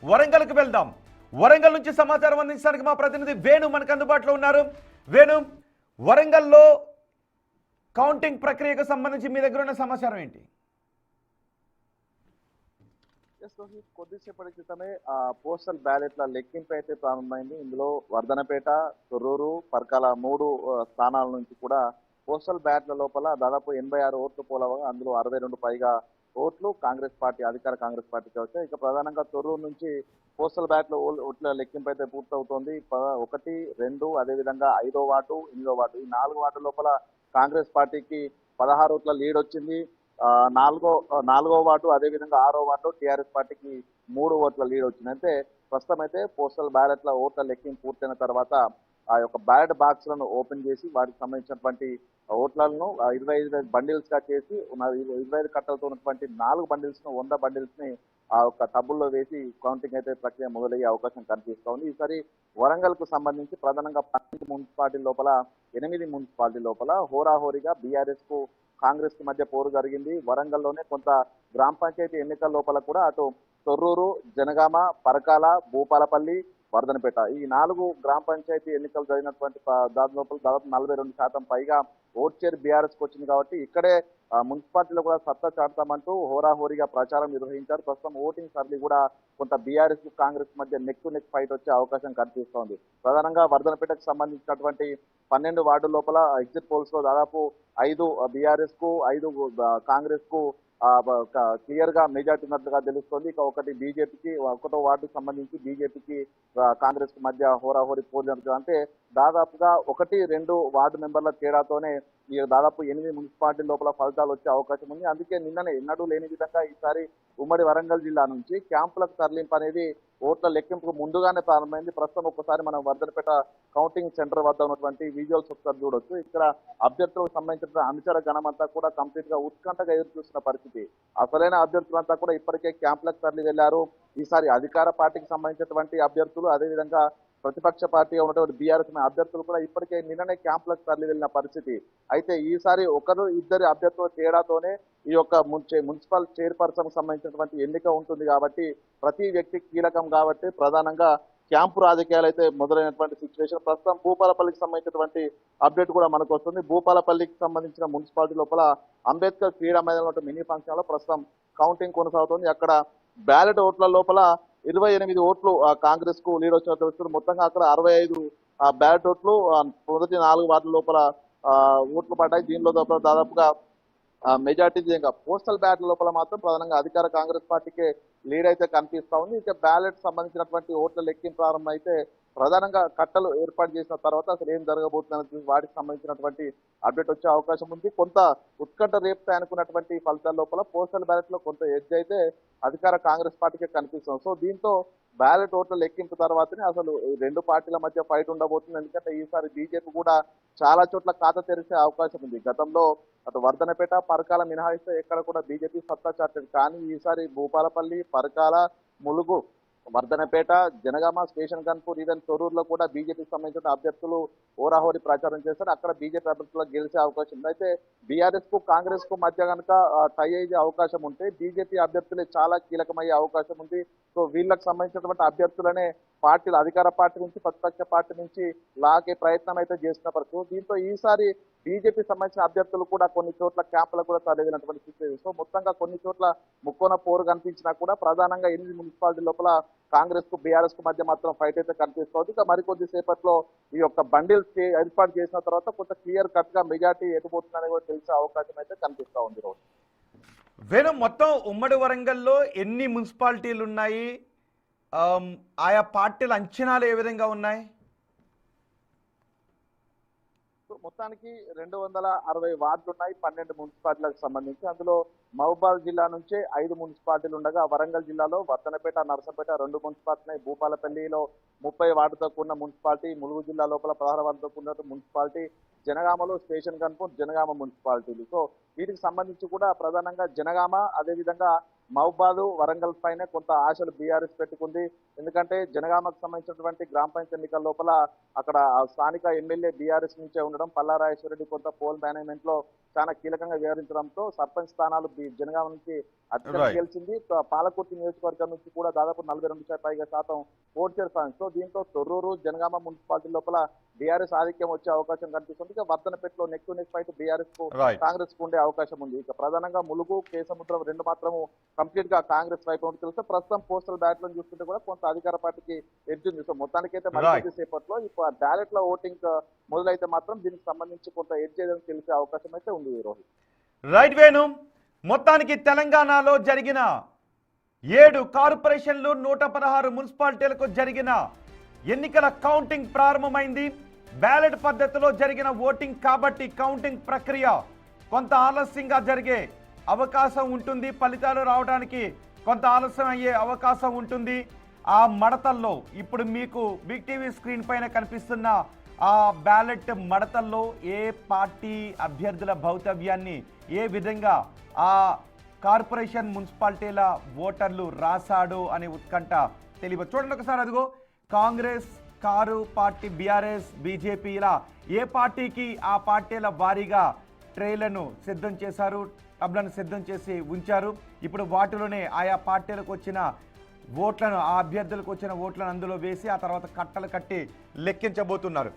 వరంగల్కి వెళ్దాం. వరంగల్ నుంచి సమాచారం అందించడానికి మా ప్రతినిధి వేణు మనకు అందుబాటులో ఉన్నారు. వేణు, వరంగల్లో కౌంటింగ్ ప్రక్రియకు సంబంధించి మీ దగ్గర ఉన్న సమాచారం ఏంటి? కొద్దిసేపటి క్రితమే పోస్టల్ బ్యాలెట్ల లెక్కింపు అయితే ప్రారంభమైంది. ఇందులో వర్ధనపేట, తొర్రూరు, పర్కాల 3 స్థానాల నుంచి కూడా పోస్టల్ బ్యాలెట్ల లోపల దాదాపు 86 ఓట్లు పోలవగా అందులో 62 పైగా ఓట్లు కాంగ్రెస్ పార్టీ, అధికార కాంగ్రెస్ పార్టీకి వచ్చాయి. ఇక ప్రధానంగా తొర్రూరు నుంచి పోస్టల్ బ్యాలెట్ల ఓట్ల లెక్కింపు అయితే పూర్తవుతోంది. 1, 2 అదేవిధంగా 5వ వార్డు, 8వ వార్డు, ఈ 4 వార్డు లోపల కాంగ్రెస్ పార్టీకి 16 ఓట్ల లీడ్ వచ్చింది. నాలుగో వార్డు అదేవిధంగా 6వ వార్డు టీఆర్ఎస్ పార్టీకి 3 ఓట్ల లీడ్ వచ్చింది. అయితే ప్రస్తుతం అయితే పోస్టల్ బ్యాలెట్ల ఓట్ల లెక్కింపు పూర్తయిన తర్వాత ఆ యొక్క బ్యాలెట్ బాక్స్లను ఓపెన్ చేసి వాటికి సంబంధించినటువంటి ఓట్లను 25 బండిల్స్ గా చేసి 25 కట్టలతో ఉన్నటువంటి 4 బండిల్స్ ను 100 బండిల్స్ ని ఆ యొక్క టబ్బుల్లో వేసి కౌంటింగ్ అయితే ప్రక్రియ మొదలయ్యే అవకాశం కనిపిస్తోంది. ఈసారి వరంగల్ కు సంబంధించి ప్రధానంగా 12 మున్సిపాలిటీ లోపల 8 మున్సిపాలిటీ లోపల హోరాహోరీగా బీఆర్ఎస్ కు కాంగ్రెస్ కి మధ్య పోరు జరిగింది. వరంగల్లోనే కొంత గ్రామ పంచాయతీ ఎన్నికల లోపల కూడా అటు తొర్రూరు, జనగామ, పరకాల, భూపాలపల్లి, వర్ధనపేట ఈ 4 గ్రామ పంచాయతీ ఎన్నికలు జరిగినటువంటి దాని లోపల దాదాపు 42% పైగా ఓట్ షేర్ బీఆర్ఎస్ కు వచ్చింది. కాబట్టి ఇక్కడే మున్సిపాలిటీలో కూడా సత్తా చాటుతామంటూ హోరాహోరీగా ప్రచారం నిర్వహించారు. ప్రస్తుతం ఓటింగ్ సర్లీ కూడా కొంత బీఆర్ఎస్ కాంగ్రెస్ మధ్య నెక్ టు నెక్ ఫైట్ వచ్చే అవకాశం కనిపిస్తోంది. ప్రధానంగా వర్ధనపేటకు సంబంధించినటువంటి 12 వార్డు లోపల ఎగ్జిట్ పోల్స్ లో దాదాపు 5 బీఆర్ఎస్ కు, 5 కాంగ్రెస్ కు క్లియర్ గా మెజార్టీ ఉన్నట్లుగా తెలుస్తోంది. ఇక ఒకటి బీజేపీకి, 1వ వార్డుకు సంబంధించి బీజేపీకి కాంగ్రెస్ కు మధ్య హోరాహోరీ పోలినట్టు. అంటే దాదాపుగా 1, 2 వార్డు మెంబర్ల తేడాతోనే ఈ దాదాపు 8 మున్సిపాలిటీ లోపల ఫలితాలు వచ్చే అవకాశం ఉంది. అందుకే నిన్ననే ఎన్నడూ లేని విధంగా ఈసారి ఉమ్మడి వరంగల్ జిల్లా నుంచి క్యాంపులకు తరలింపు అనేది ఓట్ల లెక్కింపుకు ముందుగానే ప్రారంభమైంది. ప్రస్తుతం ఒక్కసారి మనం వర్ధనపేట కౌంటింగ్ సెంటర్ వద్ద ఉన్నటువంటి విజువల్స్ ఒకసారి చూడొచ్చు. ఇక్కడ అభ్యర్థులకు సంబంధించిన అనుచర గణమంతా కూడా కంప్లీట్ గా ఉత్కంఠగా ఎదురు చూస్తున్న పరిస్థితి. అసలైన అభ్యర్థులంతా కూడా ఇప్పటికే క్యాంపులకు తరలి వెళ్లారు. ఈసారి అధికార పార్టీకి సంబంధించినటువంటి అభ్యర్థులు, అదేవిధంగా ప్రతిపక్ష పార్టీగా ఉన్నటువంటి బీఆర్ఎస్ అభ్యర్థులు కూడా ఇప్పటికే నిన్ననే క్యాంపులకు తరలి వెళ్ళిన పరిస్థితి. అయితే ఈసారి 1-2 అభ్యర్థుల తేడాతోనే ఈ యొక్క మున్సిపల్ చైర్పర్సన్ సంబంధించినటువంటి ఎన్నిక ఉంటుంది. కాబట్టి ప్రతి వ్యక్తి కీలకం కాబట్టి ప్రధానంగా క్యాంపు రాజకీయాలు అయితే మొదలైనటువంటి సిచ్యువేషన్. ప్రస్తుతం భూపాలపల్లికి సంబంధించినటువంటి అప్డేట్ కూడా మనకు వస్తుంది. భూపాలపల్లికి సంబంధించిన మున్సిపాలిటీ లోపల అంబేద్కర్ క్రీడా మైదానంలో మినీ ఫంక్షన్ లో ప్రస్తుతం కౌంటింగ్ కొనసాగుతుంది. అక్కడ బ్యాలెట్ ఓట్ల లోపల 28 ఓట్లు కాంగ్రెస్ కు లీడ్ వచ్చినట్టు తెలుస్తుంది. మొత్తంగా అక్కడ 65 బ్యాలెట్ ఓట్లు మొదటి 4 వార్డుల లోపల ఓట్లు పడ్డాయి. దీనిలో దాదాపుగా మెజార్టీ పోస్టల్ బ్యాలెట్ లోపల మాత్రం ప్రధానంగా అధికార కాంగ్రెస్ పార్టీకే లీడ్ అయితే కనిపిస్తా ఉంది. ఇక బ్యాలెట్ సంబంధించినటువంటి ఓట్ల లెక్కింపు ప్రారంభం అయితే ప్రధానంగా కట్టలు ఏర్పాటు చేసిన తర్వాత అసలు ఏం జరగబోతుందని వాటికి సంబంధించినటువంటి అప్డేట్ వచ్చే అవకాశం ఉంది. కొంత ఉత్కంఠ రేపుతాయి అనుకున్నటువంటి ఫలితాల లోపల పోస్టల్ బ్యాలెట్ లో కొంత ఎడ్జ్ అయితే అధికార కాంగ్రెస్ పార్టీకే కనిపిస్తుంది. సో దీంతో బ్యాలెట్ ఓట్ల లెక్కింపు తర్వాతనే అసలు 2 పార్టీల మధ్య ఫైట్ ఉండబోతుంది. ఎందుకంటే ఈసారి బీజేపీ కూడా చాలా చోట్ల ఖాతా తెరిచే అవకాశం ఉంది. గతంలో అటు వర్ధనపేట, పరకాల మినహాయిస్తే ఎక్కడ కూడా బీజేపీ సత్తా చాటలేదు. కానీ ఈసారి భూపాలపల్లి, పరకాల, ములుగు, వర్ధనపేట, జనగామ, స్టేషన్ గన్పూర్, ఈవెన్ తొర్రూరులో కూడా బీజేపీకి సంబంధించిన అభ్యర్థులు ఓరాహోరీ ప్రచారం చేస్తారు. అక్కడ బీజేపీ అభ్యర్థులకు గెలిచే అవకాశం ఉంది. అయితే బీఆర్ఎస్ కు కాంగ్రెస్ కు మధ్య కనుక టై అయ్యే అవకాశం ఉంటే బీజేపీ అభ్యర్థులే చాలా కీలకమయ్యే అవకాశం ఉంది. సో వీళ్ళకి సంబంధించినటువంటి అభ్యర్థులనే పార్టీలు, అధికార పార్టీ నుంచి ప్రతిపక్ష పార్టీ నుంచి లాగే ప్రయత్నం అయితే చేస్తున్నప్పుడు దీంతో ఈసారి బీజేపీ సంబంధించిన అభ్యర్థులు కూడా కొన్ని చోట్ల క్యాంపులకు కూడా తరలినటువంటి సిచ్యువేషన్. సో మొత్తంగా కొన్ని చోట్ల ముక్కోన పోరు కనిపించినా కూడా ప్రధానంగా 8 మున్సిపాలిటీ లోపల కాంగ్రెస్ కు బీఆర్ఎస్ కు మధ్య మాత్రం ఫైట్ అయితే కనిపిస్తుంది. ఇక మరికొద్ది సేపట్లో ఈ యొక్క బండిల్స్ ఏర్పాటు చేసిన తర్వాత కొంత క్లియర్ కట్ గా మెజార్టీ ఎటుపోతుందని కూడా తెలిసే అవకాశం అయితే కనిపిస్తా ఉంది. రోజు వేణు, మొత్తం ఉమ్మడి వరంగల్లో ఎన్ని మున్సిపాలిటీలు ఉన్నాయి? ఆయా పార్టీల అంచనాలు ఏ విధంగా ఉన్నాయి? మొత్తానికి 260 వార్డులు ఉన్నాయి 12 మున్సిపాలిటీలకు సంబంధించి. అందులో మహబూబాద్ జిల్లా నుంచే 5 మున్సిపాలిటీలు ఉండగా వరంగల్ జిల్లాలో వర్ధనపేట, నర్సంపేట 2 మున్సిపాలిటీ, భూపాలపల్లిలో 30 వార్డుతో కూడిన మున్సిపాలిటీ, ములుగు జిల్లా లోపల 16 వార్డుతో కూడిన మున్సిపాలిటీ, జనగామలో స్టేషన్ గన్పూర్, జనగామ మున్సిపాలిటీలు. సో వీటికి సంబంధించి కూడా ప్రధానంగా జనగామ, అదేవిధంగా మహబూబాద్, వరంగల్ పైనే కొంత ఆశలు బీఆర్ఎస్ పెట్టుకుంది. ఎందుకంటే జనగామకు సంబంధించినటువంటి గ్రామ పంచాయతీ ఎన్నికల లోపల అక్కడ స్థానిక ఎమ్మెల్యే బీఆర్ఎస్ నుంచే ఉండడం, పల్లారాజేశ్వరరెడ్డి కొంత పోల్ మేనేజ్మెంట్ లో చాలా కీలకంగా వ్యవహరించడంతో సర్పంచ్ స్థానాలు జనగామ నుంచి అత్యంత Right. గెలిచింది. పాలకుర్తి నియోజకవర్గం నుంచి కూడా దాదాపు 42% ఓటు చేస్తాను. సో దీంతో తొర్రూరు జనగామ మున్సిపాలిటీ లోపల బీఆర్ఎస్ ఆధిక్యం వచ్చే అవకాశం కనిపిస్తుంది. ఇక వర్ధనపేటలో neck to neck fight BRS కు Right. కాంగ్రెస్ కు ఉండే అవకాశం ఉంది. ఇక ప్రధానంగా ములుగు కేసముద్రం రెండు మాత్రము కంప్లీట్ గా కాంగ్రెస్ వైపు ఉండి తెలుస్తే ప్రస్తుతం పోస్టల్ బ్యాలెట్ లో చూస్తుంటే కూడా కొంత అధికార పార్టీకి ఎడ్జ్ ఉంది. సో మొత్తానికైతే మరి Right. కొద్దిసేపట్లో ఇప్పుడు బ్యాలెట్ లో ఓటింగ్ మొదలైతే మాత్రం దీనికి సంబంధించి కొంత ఎడ్జ్ ఏదైనా తెలిసే అవకాశం అయితే ఉంది రోహిత్. రైట్ వేణు, మొత్తానికి తెలంగాణలో జరిగిన 7 కార్పొరేషన్లు 116 మున్సిపాలిటీలకు జరిగిన ఎన్నికల కౌంటింగ్ ప్రారంభమైంది. బ్యాలెట్ పద్ధతిలో జరిగిన ఓటింగ్ కాబట్టి కౌంటింగ్ ప్రక్రియ కొంత ఆలస్యంగా జరిగే అవకాశం ఉంటుంది. ఫలితాలు రావడానికి కొంత ఆలస్యం అయ్యే అవకాశం ఉంటుంది. ఆ మడతల్లో ఇప్పుడు మీకు బిగ్ టీవీ స్క్రీన్ పైన కనిపిస్తున్న ఆ బ్యాలెట్ మడతల్లో ఏ పార్టీ అభ్యర్థుల భౌతవ్యాన్ని ఏ విధంగా ఆ కార్పొరేషన్ మున్సిపాలిటీల ఓటర్లు రాశాడు అనే ఉత్కంఠ తెలియ. చూడండి ఒకసారి, అదిగో Congress, car party, BRS, BJP ఇలా ఏ పార్టీకి ఆ పార్టీల వారీగా ట్రైలను సిద్ధం చేశారు, టబ్లను సిద్ధం చేసి ఉంచారు. ఇప్పుడు వాటిలోనే ఆయా పార్టీలకు వచ్చిన ఓట్లను, ఆ అభ్యర్థులకు వచ్చిన ఓట్లను అందులో వేసి ఆ తర్వాత కట్టలు కట్టి లెక్కించబోతున్నారు.